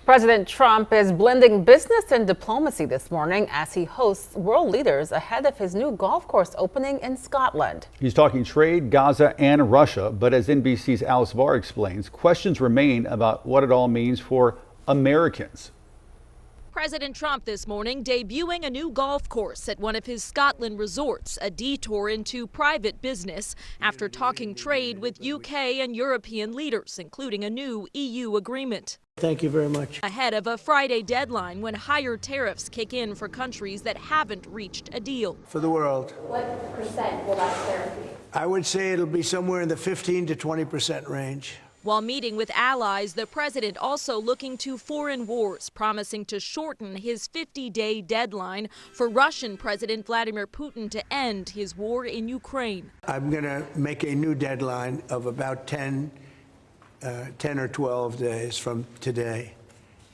President Trump is blending business and diplomacy this morning as he hosts world leaders ahead of his new golf course opening in Scotland. He's talking trade, Gaza and Russia, but as NBC's Alice Barr explains, questions remain about what it all means for Americans. President Trump this morning debuting a new golf course at one of his Scotland resorts, a detour into private business after talking trade with UK and European leaders, including a new EU agreement. Thank you very much. Ahead of a Friday deadline when higher tariffs kick in for countries that haven't reached a deal. For the world. What percent will that tariff be? I would say it'll be somewhere in the 15 to 20% range. While meeting with allies, the president also looking to foreign wars, promising to shorten his 50-day deadline for Russian President Vladimir Putin to end his war in Ukraine. I'm going to make a new deadline of about 10 or 12 days from today.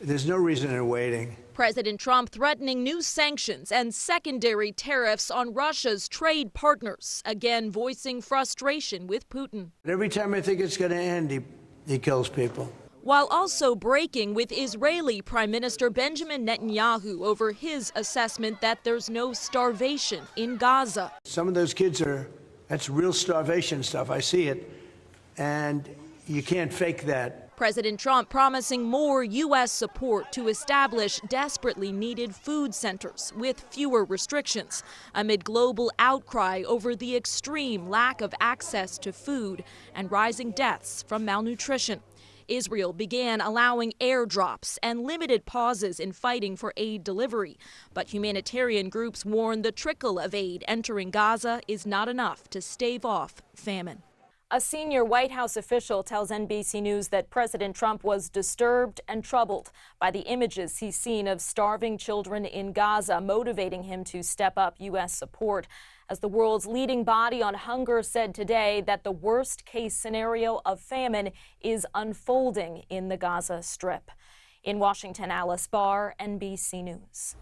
There's no reason in waiting. President Trump threatening new sanctions and secondary tariffs on Russia's trade partners, again voicing frustration with Putin. Every time I think it's going to end, he kills people. While also breaking with Israeli Prime Minister Benjamin Netanyahu over his assessment that there's no starvation in Gaza. Some of those kids that's real starvation stuff. I see it. And you can't fake that. President Trump promising more U.S. support to establish desperately needed food centers with fewer restrictions amid global outcry over the extreme lack of access to food and rising deaths from malnutrition. Israel began allowing airdrops and limited pauses in fighting for aid delivery. But humanitarian groups warn the trickle of aid entering Gaza is not enough to stave off famine. A senior White House official tells NBC News that President Trump was disturbed and troubled by the images he's seen of starving children in Gaza, motivating him to step up U.S. support. As the world's leading body on hunger said today that the worst-case scenario of famine is unfolding in the Gaza Strip. In Washington, Alice Barr, NBC News.